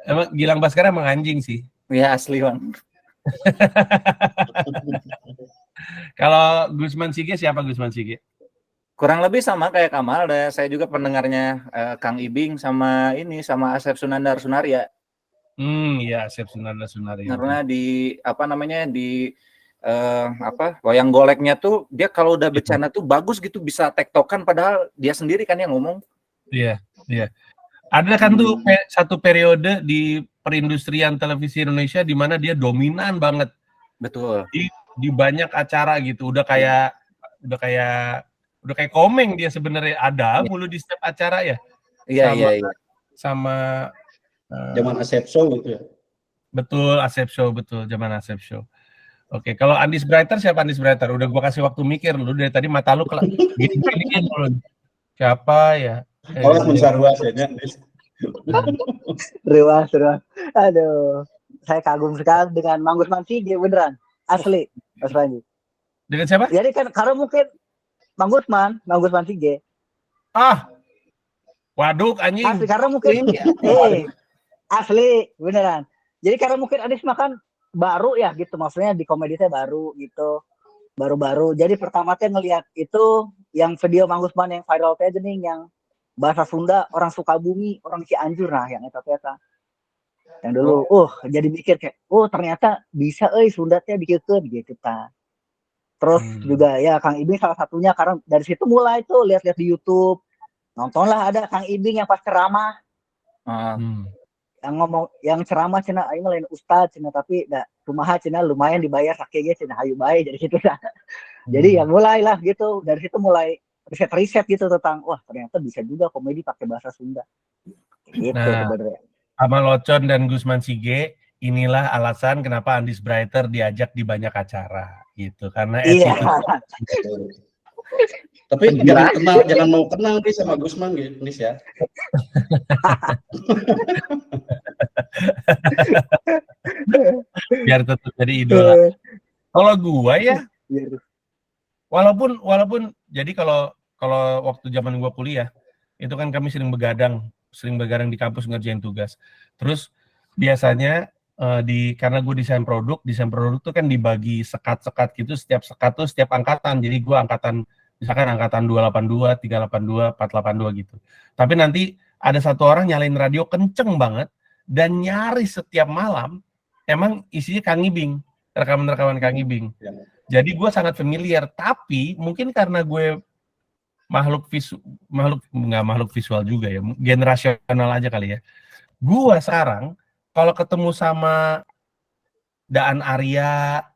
Emang Gilang Baskara emang anjing sih. Iya asli Bang. Kalau Gusman Sige siapa Gusman Sige? Kurang lebih sama kayak Kamal. Saya juga pendengarnya Kang Ibing sama Asep Sunandar Sunaria. Iya Asep Sunandar Sunaria. Karena di wayang goleknya tuh dia kalau udah bercanda tuh bagus gitu, bisa tektokan padahal dia sendiri kan yang ngomong. Iya. Ada kan tuh satu periode di perindustrian televisi Indonesia di mana dia dominan banget. Betul. Di banyak acara gitu. Udah kayak Komeng dia sebenarnya, ada mulu di setiap acara ya. Iya. Sama zaman Asep Show gitu ya. Betul, Asep Show, betul, zaman Asep Show. Oke, kalau Andis Brighter, siapa Andis Brighter? Udah gua kasih waktu mikir, lu dari tadi mata lu gini lu. Siapa ya? Kalau Munsarwas ya. Rewas. Aduh, saya kagum sekali dengan Mang Gusman Sige, beneran. Asli, Mas Randy. Dengan siapa? Jadi kan karena mungkin Mang Gusman Sige. Waduk anjing. Asli, karena mungkin asli, beneran. Jadi karena mungkin Andis makan baru ya gitu, maksudnya di komedi saya baru gitu. Baru-baru. Jadi pertama saya ngelihat itu yang video Mang Gusman yang viral teh nih, yang bahasa Sunda, orang Sukabumi, orang Cianjur, nah yang eta. Yang dulu, jadi mikir kayak, ternyata bisa Sunda teh dikeun gitu ta. Terus juga ya Kang Ibing salah satunya, karena dari situ mulai tuh lihat-lihat di YouTube. Nontonlah ada Kang Ibing yang pas ceramah. Yang ngomong, yang ceramah cenah aing lain ustad cenah, tapi kumaha cenah lumayan dibayar sakege cenah, hayu bae dari situ dah. Jadi ya mulailah gitu, dari situ mulai riset gitu tentang ternyata bisa juga komedi pakai bahasa Sunda. Gitu sebenarnya. Kamal Ocon dan Gusman Sige, inilah alasan kenapa Andis Brighter diajak di banyak acara gitu, karena Tapi jangan mau kenal nih sama Gusman gitu, Nis ya. Biar tetap jadi idola. Kalau gua ya, walaupun jadi kalau waktu zaman gua kuliah, itu kan kami sering begadang di kampus ngerjain tugas. Terus biasanya karena gue desain produk tuh kan dibagi sekat-sekat gitu, setiap sekat tuh setiap angkatan. Jadi gue misalkan angkatan 282, 382, 482 gitu. Tapi nanti ada satu orang nyalain radio kenceng banget dan nyaris setiap malam emang isinya Kang Ibing, rekaman Kang Ibing. Jadi gue sangat familiar, tapi mungkin karena gue makhluk visual juga ya, generasional aja kali ya. Gue sekarang kalau ketemu sama Daan Arya,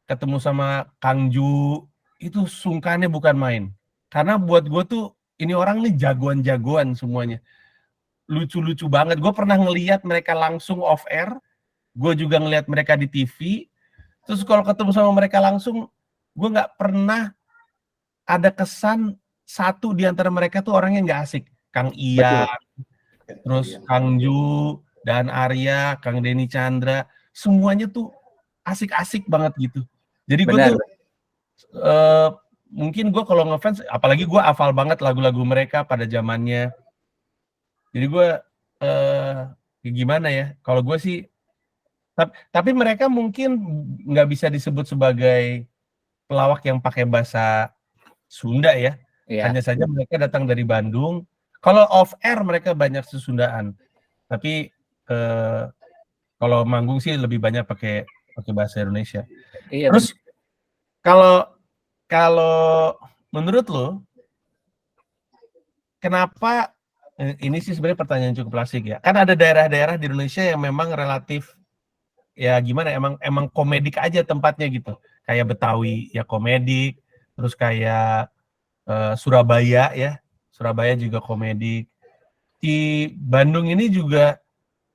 ketemu sama Kang Ju, itu sungkannya bukan main. Karena buat gue tuh ini orang nih jagoan-jagoan semuanya. Lucu-lucu banget. Gue pernah ngelihat mereka langsung off air, gue juga ngelihat mereka di TV. Terus kalau ketemu sama mereka langsung, gue nggak pernah ada kesan satu di antara mereka tuh orangnya nggak asik. Kang Ian, terus Kang Ju, Dan Arya, Kang Denny Chandra, semuanya tuh asik-asik banget gitu. Jadi gue tuh mungkin gue kalau ngefans, apalagi gue hafal banget lagu-lagu mereka pada zamannya. Jadi gue gimana ya? Kalau gue sih, tapi mereka mungkin nggak bisa disebut sebagai pelawak yang pakai bahasa Sunda ya. Hanya saja mereka datang dari Bandung. Kalau off air mereka banyak sesundaan. Tapi kalau manggung sih lebih banyak pakai bahasa Indonesia. Iya, terus kalau menurut lo, kenapa ini sih sebenarnya pertanyaan cukup klasik ya. Kan ada daerah-daerah di Indonesia yang memang relatif ya gimana, emang komedik aja tempatnya gitu. Kayak Betawi ya komedik, terus kayak Surabaya ya. Surabaya juga komedik. Di Bandung ini juga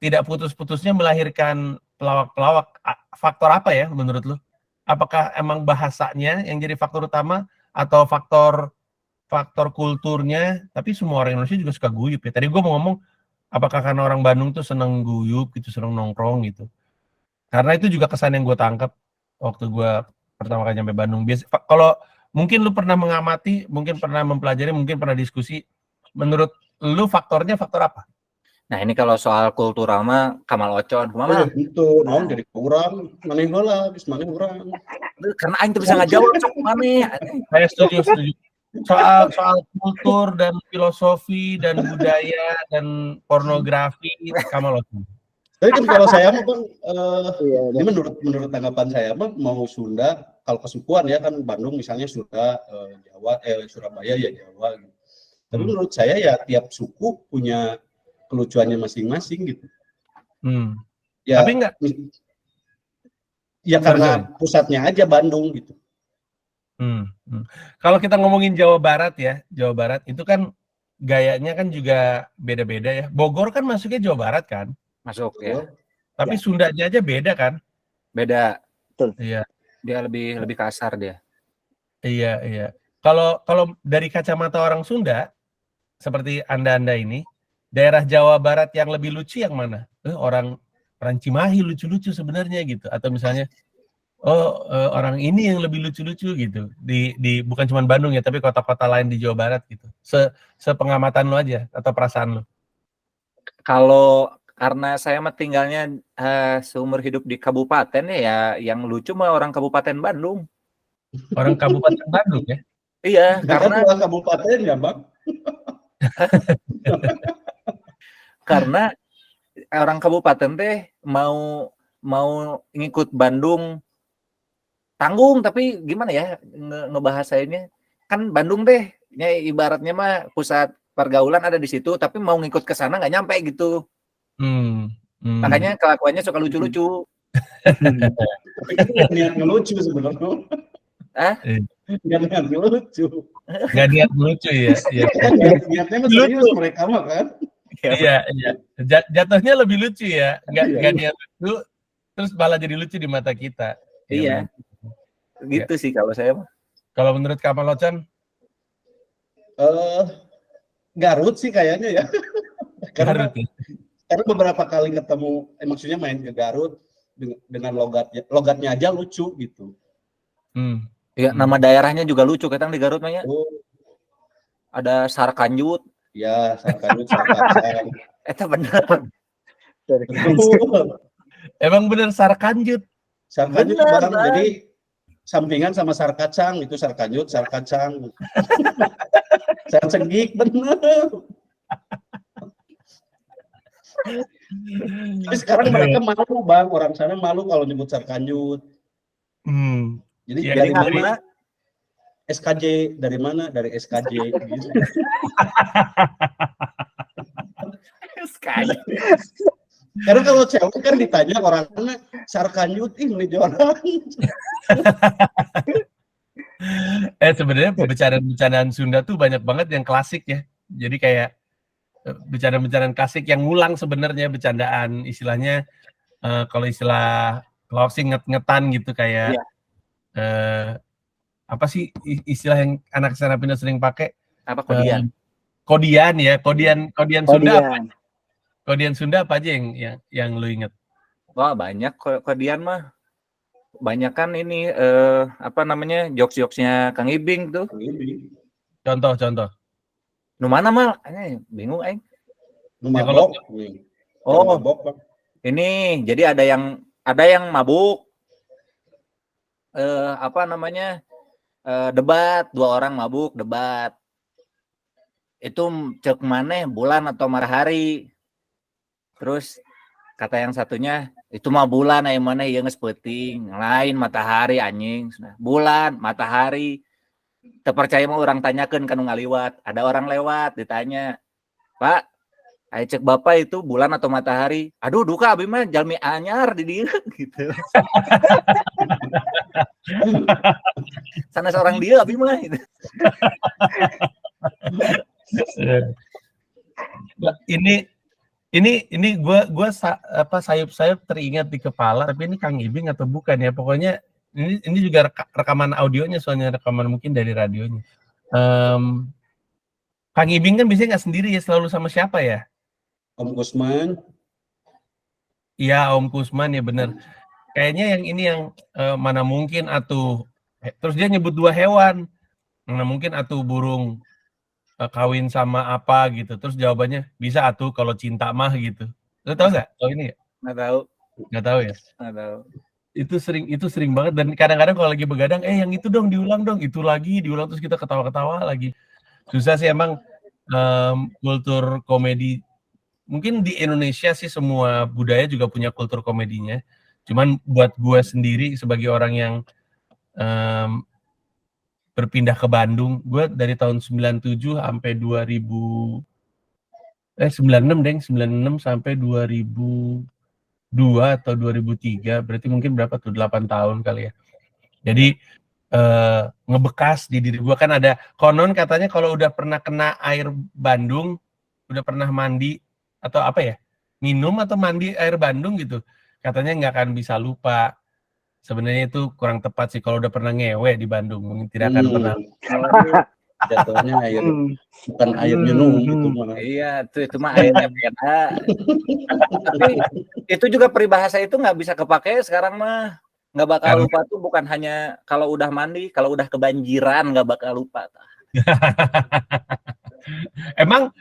tidak putus-putusnya melahirkan pelawak-pelawak. Faktor apa ya menurut lu? Apakah emang bahasanya yang jadi faktor utama atau faktor kulturnya? Tapi semua orang Indonesia juga suka guyup ya. Tadi gue mau ngomong, apakah karena orang Bandung tuh seneng guyup gitu, seneng nongkrong gitu. Karena itu juga kesan yang gue tangkap waktu gue pertama kali nyampe Bandung. Kalau mungkin lu pernah mengamati, mungkin pernah mempelajari, mungkin pernah diskusi, menurut lu faktornya faktor apa? Nah ini kalau soal kultural mah Kamal Ocon, kumaha? Itu naon jadi kurang, maneh heula, geus maneh urang. Karena aing tuh bisa ngajawab sok maneh. Saya setuju. Soal kultur dan filosofi dan budaya dan pornografi, Kamal Ocon. Tapi kan kalau saya mah Bang, ini menurut tanggapan saya mah mau Sunda kalau kesukuan ya kan Bandung misalnya Sunda, Jawa, Surabaya ya Jawa gitu. Tapi menurut saya ya tiap suku punya kelucuannya masing-masing gitu. Ya, Tapi enggak. Ya karena pusatnya aja Bandung gitu. Kalau kita ngomongin Jawa Barat ya, Jawa Barat itu kan gayanya kan juga beda-beda ya. Bogor kan masuknya Jawa Barat kan? Masuk ya. Tapi Sundanya aja beda kan? Beda. Betul. Iya. Dia lebih kasar dia. Iya. Kalau dari kacamata orang Sunda, seperti Anda ini, daerah Jawa Barat yang lebih lucu yang mana? Orang Cimahi lucu-lucu sebenarnya gitu. Atau misalnya orang ini yang lebih lucu-lucu gitu. Di bukan cuma Bandung ya, tapi kota-kota lain di Jawa Barat gitu. Sepengamatan lo aja atau perasaan lo? Kalau karena saya mah tinggalnya seumur hidup di kabupaten ya, yang lucu mah orang Kabupaten Bandung. Orang Kabupaten Bandung ya? Iya, karena kabupaten ya Bang. Karena orang kabupaten teh mau ngikut Bandung tanggung, tapi gimana ya ngebahasainnya, kan Bandung teh ya ibaratnya mah pusat pergaulan ada di situ, tapi mau ngikut ke sana nggak nyampe gitu. Makanya kelakuannya suka lucu-lucu. Tapi itu nggak niat ngelucu sebenarnya. Nggak niat ngelucu. Nggak niat ngelucu ya. Niatnya mah serius mereka mah kan. Iya. Jatuhnya lebih lucu ya. Nggak niat lucu, terus malah jadi lucu di mata kita. Iya. Gitu sih kalau saya mah. Kalau menurut Kamal Ocon? Garut sih kayaknya ya. Karena beberapa kali ketemu, maksudnya main ke Garut dengan logatnya aja lucu gitu. Ya, nama daerahnya juga lucu, ketang di Garut mah ya. Ada Sarkanjut. Ya, Sarkanjut, Sarkacang. Itu bener. Emang bener Sarkanjut. Sarkanjut barang, jadi sampingan sama Sarkacang, itu Sarkanjut, Sarkacang. Sarcegik bener. Tapi sekarang mereka malu Bang, orang sana malu kalau nyebut Sarkanjut. Jadi ya, dari mana? SKJ, dari mana? Dari SKJ. Gitu. SKJ. Karena kalau cewek kan ditanya orangnya Sarkanjut, ini orang. Sebenarnya bercandaan Sunda tuh banyak banget yang klasik ya. Jadi kayak bercandaan klasik yang ngulang sebenarnya bercandaan, istilahnya kalau istilah closing ngetan gitu kayak apa sih istilah yang anak stand up Indo sering pakai? Apa kodian? Kodian ya, kodian Sunda apa? Kodian Sunda apa aja yang lu inget? Wah, banyak kodian mah. Banyak kan ini apa namanya? Jokes-jokesnya Kang Ibing tuh. Contoh. Nu mana mal? Bingung aing. Nu mabok. Mabok. Ini jadi ada yang mabuk. Apa namanya? Debat, 2 orang mabuk debat. Itu cek maneh bulan atau matahari. Terus kata yang satunya, itu mah bulan aya maneh ieu geus peuting, lain matahari anjing. Bulan, matahari. Teu percaya mah urang tanyakeun ka nu ngaliwat. Ada orang lewat ditanya, "Pak, aya cek Bapak itu bulan atau matahari?" "Aduh, duka abi mah jalmi anyar di dieu." Gitu. Sana seorang dia abi mah gitu. Ini gue sayup-sayup teringat di kepala, tapi ini Kang Ibing atau bukan ya? Pokoknya ini juga rekaman audionya, soalnya rekaman mungkin dari radionya. Kang Ibing kan biasanya nggak sendiri ya, selalu sama siapa ya? Om Kusman. Iya, Om Kusman ya bener. Kayaknya yang ini yang mana mungkin atuh, terus dia nyebut 2 hewan, mana mungkin atuh burung kawin sama apa gitu, terus jawabannya bisa atuh kalau cinta mah gitu. Lo tau nggak? Tau ini ya? Nggak tahu ya? Nggak tahu. Itu sering banget, dan kadang-kadang kalau lagi begadang, yang itu dong diulang dong, itu lagi diulang, terus kita ketawa-ketawa lagi. Susah sih emang kultur komedi. Mungkin di Indonesia sih semua budaya juga punya kultur komedinya. Cuman buat gue sendiri sebagai orang yang berpindah ke Bandung. Gue dari tahun 97 sampai 96 deng, 96 sampai 2002 atau 2003, berarti mungkin berapa tuh, 8 tahun kali ya. Jadi ngebekas di diri gue. Kan ada konon katanya kalau udah pernah kena air Bandung, udah pernah mandi atau apa ya, minum atau mandi air Bandung gitu, katanya nggak akan bisa lupa. Sebenarnya itu kurang tepat sih. Kalau udah pernah ngewe di Bandung mungkin tidak akan pernah. Jatuhnya air bukan air minum itu mah. Iya, itu mah airnya beda. Tapi itu juga peribahasa itu nggak bisa kepake sekarang mah. Nggak bakal lupa tuh bukan hanya kalau udah mandi, kalau udah kebanjiran nggak bakal lupa. Emang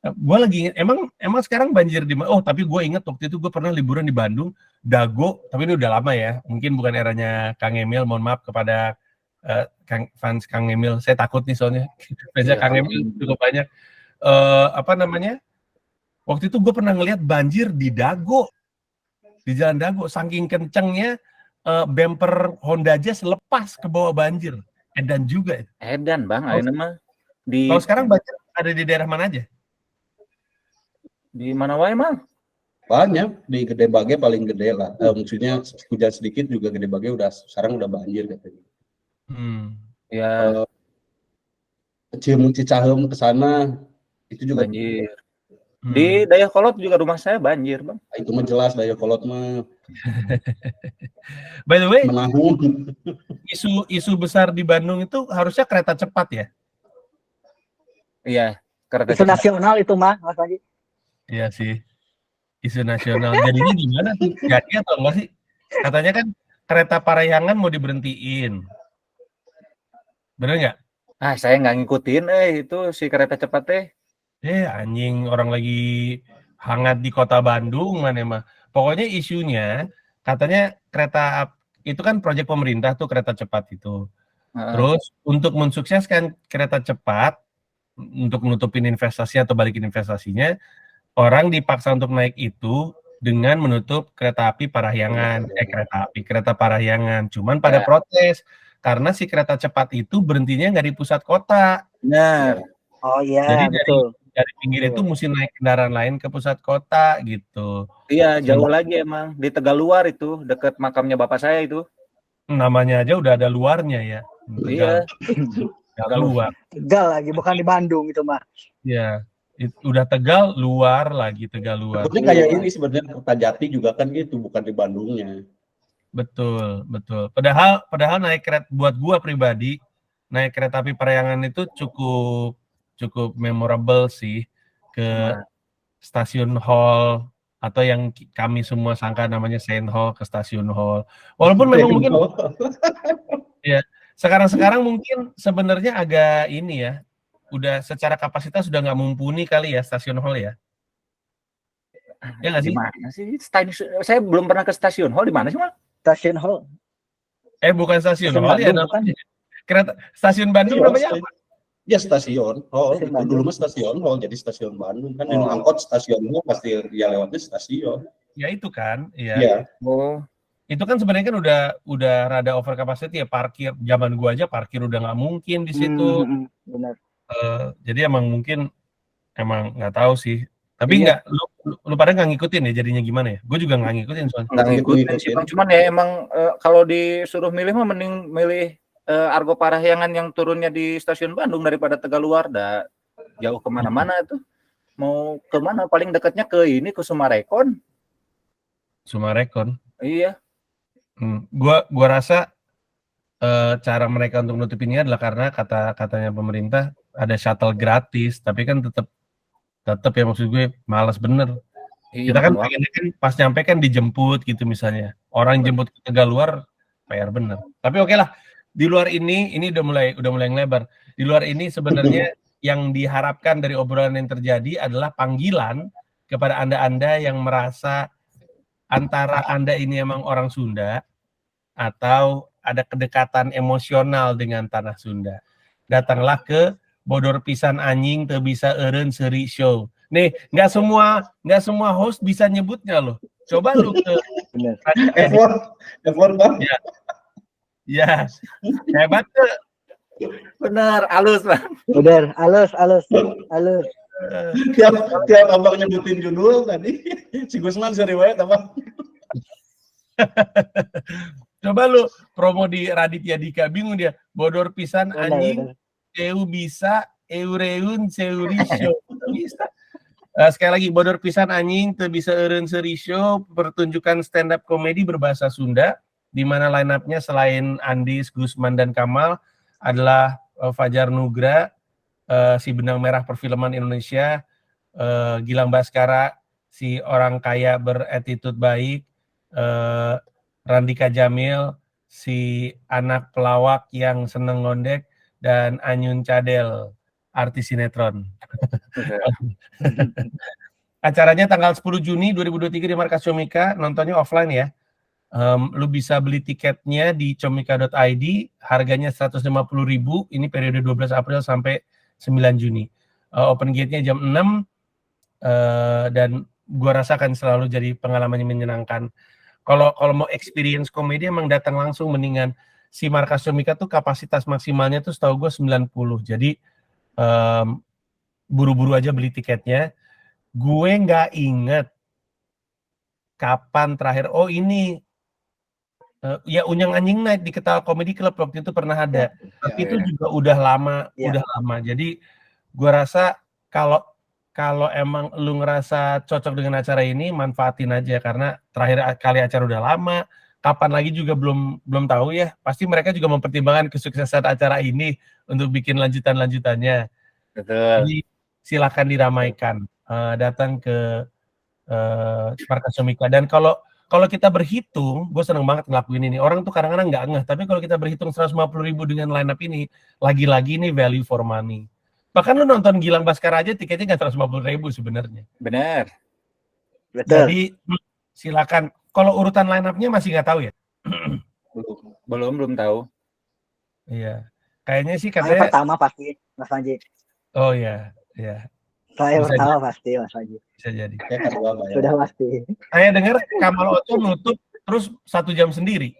gue lagi inget, emang sekarang banjir di mana? Oh, tapi gue inget waktu itu gue pernah liburan di Bandung, Dago, tapi ini udah lama ya, mungkin bukan eranya Kang Emil, mohon maaf kepada fans Kang Emil, saya takut nih soalnya, biasanya Kang Emil cukup banyak. Apa namanya, waktu itu gue pernah ngelihat banjir di Dago, di Jalan Dago, saking kencengnya bumper Honda Jazz lepas ke bawah banjir. Edan juga. Edan bang, ini mah. Kalau sekarang banjir ada di daerah mana aja? Di mana wae mang? Banyak, di Gede Bage paling gede lah. Maksudnya hujan sedikit juga Gede Bage sekarang udah banjir katanya. Ya. Cicahem ke sana itu juga banjir. Di Dayakolot juga rumah saya banjir bang. Itu mah jelas Dayakolot mah. By the way, menahun. Isu besar di Bandung itu harusnya kereta cepat ya? Iya, kereta isu cepat. Nasional itu mah, Mas Panji. Iya sih, isu nasional. Jadinya gimana sih? Jadi atau enggak sih? Katanya kan kereta Parahyangan mau diberhentiin. Bener nggak? Saya nggak ngikutin itu si kereta cepat teh. Anjing, orang lagi hangat di kota Bandung mana mah. Pokoknya isunya katanya kereta itu kan proyek pemerintah tuh kereta cepat itu. Terus untuk mensukseskan kereta cepat, untuk menutupin investasi atau balikin investasinya, orang dipaksa untuk naik itu dengan menutup kereta api Parahyangan, kereta Parahyangan. Cuman pada protes karena si kereta cepat itu berhentinya nggak di pusat kota. Benar. Oh iya. Jadi dari pinggir itu mesti naik kendaraan lain ke pusat kota gitu. Iya, jauh lagi emang di Tegaluar itu dekat makamnya bapak saya itu. Namanya aja udah ada luarnya ya. Iya. Luar. Tegal lagi, bukan di Bandung itu mah. Iya. Udah Tegal luar lagi, Tegal luar. Ini kayak ini sebenarnya Kertajati juga kan gitu, bukan di Bandungnya. Betul. Padahal naik kereta, buat gua pribadi naik kereta api Parahyangan itu cukup memorable sih, ke stasiun Hall atau yang kami semua sangka namanya Saint Hall, ke stasiun Hall. Walaupun memang mungkin ya sekarang mungkin sebenarnya agak ini ya, udah secara kapasitas sudah nggak mumpuni kali ya stasiun Hall ya. Ya nggak sih? Mana sih? Saya belum pernah ke stasiun Hall, di mana sih, Mas? Stasiun Hall. Bukan stasiun Hall ya, namanya. Kereta stasiun Bandung namanya apa? Ya stasiun Hall, itu dulu mah stasiun Hall, jadi stasiun Bandung kan angkot stasiun Hall pasti ya lewatnya stasiun. Ya itu kan, iya. Itu kan sebenarnya kan udah rada over capacity ya, parkir zaman gua aja parkir udah nggak mungkin di situ. Benar. Jadi emang mungkin nggak tahu sih. Tapi nggak, lu pada nggak ngikutin ya jadinya gimana ya? Gue juga nggak ngikutin soalnya. Nggak ngikutin sih, cuman ya emang kalau disuruh milih mah mending milih Argo Parahyangan yang turunnya di stasiun Bandung daripada Tegaluar. Jauh kemana-mana tuh. Mau kemana? Paling dekatnya ke Sumarekon. Sumarekon. Iya. Gua rasa cara mereka untuk nutupinnya adalah karena katanya pemerintah ada shuttle gratis, tapi kan tetap ya, maksud gue malas bener. Kita kan pengennya kan pas nyampe kan dijemput gitu misalnya. Orang jemput ke Tegaluar PR bener. Tapi oke lah. Di luar ini udah mulai ngelebar. Di luar ini sebenarnya yang diharapkan dari obrolan yang terjadi adalah panggilan kepada Anda yang merasa antara Anda ini emang orang Sunda atau ada kedekatan emosional dengan tanah Sunda. Datanglah ke Bodor Pisan Anjing teu bisa eureun seuri show. Nih, nggak semua host bisa nyebutnya loh. Coba lu ke F1 Bang. Ya. Ya, hebat tuh. Benar, halus Bang. Udah, halus. tiap abang nyebutin judul tadi si Gusman seriwayat abang. Coba lu promo di Raditya Dika, bingung dia. Bodor pisan anjing, eu bisa, eureun seurisyo. Bisa. Sekali lagi, bodor pisan anjing, teu bisa eureun seurisyo, pertunjukan stand up komedi berbahasa Sunda, di mana line up-nya selain Andis, Gusman, dan Kamal adalah Fajar Nugra, si benang merah perfilman Indonesia, Gilang Baskara, si orang kaya berattitude baik, Randika Jamil, si anak pelawak yang seneng ngondek, dan Anyun Cadel, artis sinetron. Acaranya tanggal 10 Juni 2023 di Markas Comika, nontonnya offline ya. Lu bisa beli tiketnya di comika.id, harganya 150.000, ini periode 12 April sampai 9 Juni. Open gate-nya jam 6, dan gua rasa akan selalu jadi pengalaman yang menyenangkan. Kalau mau experience komedi emang datang langsung, mendingan. Si Markas Comika tuh kapasitas maksimalnya tuh setahu gue 90. Jadi buru-buru aja beli tiketnya. Gue nggak inget kapan terakhir. Oh ini ya Unyang Anjing Night di Ketawa Comedy Club waktu itu pernah ada. Tapi itu juga udah lama. Jadi gue rasa kalau emang lu ngerasa cocok dengan acara ini, manfaatin aja, karena terakhir kali acara udah lama, kapan lagi juga belum tahu ya. Pasti mereka juga mempertimbangkan kesuksesan acara ini untuk bikin lanjutannya. Betul. Jadi silakan diramaikan, datang ke Markas Comika. Dan kalau kita berhitung, gue seneng banget ngelakuin ini. Orang tuh kadang-kadang nggak ngeh, tapi kalau kita berhitung 150.000 dengan line up ini, lagi-lagi ini value for money. Bahkan lu nonton Gilang Baskara aja tiketnya nggak 150.000 sebenarnya. Benar. Betul. Jadi silakan. Kalau urutan line up-nya masih nggak tahu ya? Belum tahu. Iya. Kayaknya sih Saya katanya. pertama pasti, Mas Panji. Oh iya. Saya Bisa pertama pasti, Mas Panji. Bisa jadi. Sudah pasti. Saya dengar Kamal Ocon nutup terus 1 jam sendiri.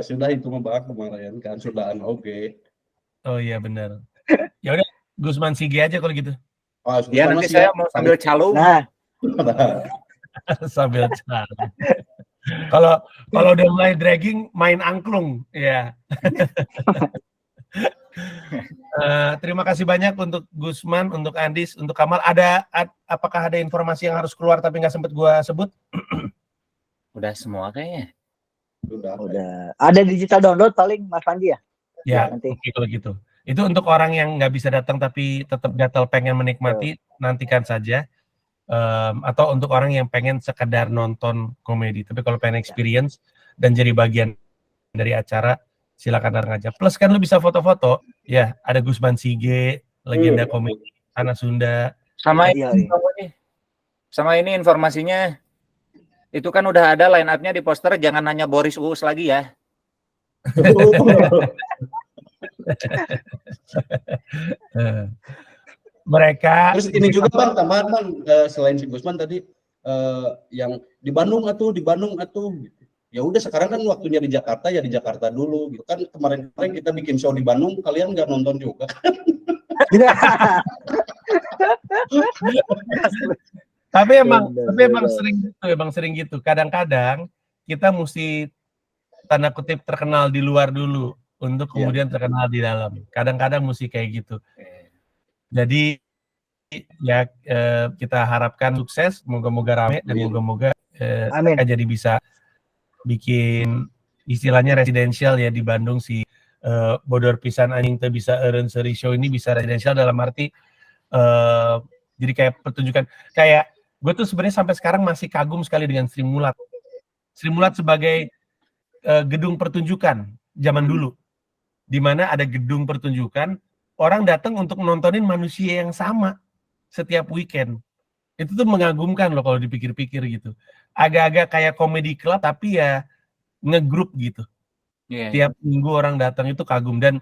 Sudah itu membahas kemarin kan, sudah oke. Oh iya benar. Ya udah, Gusman Sige aja kalau gitu. Ya nanti saya mau sambil calung. Nah, sambil calung. Kalau udah mulai dragging, main angklung, ya. Terima kasih banyak untuk Gusman, untuk Andis, untuk Kamal. Apakah ada informasi yang harus keluar tapi nggak sempat gua sebut? Udah semua kayaknya. udah. Ada digital download paling Mas Panji ya? Ya, nanti. Kalau gitu. Itu untuk orang yang nggak bisa datang tapi tetap gatal pengen menikmati, nantikan saja. Atau untuk orang yang pengen sekedar nonton komedi. Tapi kalau pengen experience dan jadi bagian dari acara, silakan datang aja. Plus kan lu bisa foto-foto, ya ada Gusman Sige, legenda komedi tanah Sunda. Sama ini informasinya, itu kan udah ada line up-nya di poster, jangan nanya Boris Uus lagi ya. Mereka terus ini juga Bang, tambahan Bang, selain si Gusman tadi yang di Bandung atuh gitu. Ya udah sekarang kan waktunya di Jakarta, ya di Jakarta dulu gitu kan. Kemarin kita bikin show di Bandung, kalian nggak nonton juga. tapi emang sering gitu. Kadang-kadang kita mesti tanda kutip terkenal di luar dulu untuk kemudian terkenal di dalam. Kadang-kadang mesti kayak gitu. Jadi ya kita harapkan sukses, moga-moga rame dan moga-moga jadi bisa bikin istilahnya residensial ya di Bandung. Si Bodor Pisan Anjing Teu Bisa Eureun Seuri Show ini bisa residensial dalam arti jadi kayak pertunjukan. Kayak gue tuh sebenarnya sampai sekarang masih kagum sekali dengan Sri Mulat sebagai gedung pertunjukan zaman dulu, di mana ada gedung pertunjukan, orang datang untuk nontonin manusia yang sama setiap weekend. Itu tuh mengagumkan loh kalau dipikir-pikir gitu. Agak-agak kayak comedy club tapi ya ngegrup gitu. Tiap minggu orang datang, itu kagum. Dan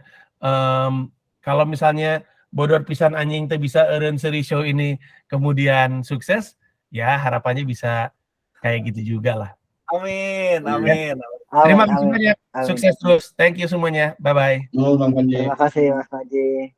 kalau misalnya Bodor Pisan Anjing Teu Bisa Eureun Seuri Show ini kemudian sukses, ya harapannya bisa kayak gitu juga lah. Amin. Terima kasih banyak. Amin. Sukses terus. Thank you semuanya. Bye-bye. Mau Bang Panji. Terima kasih Mas Haji.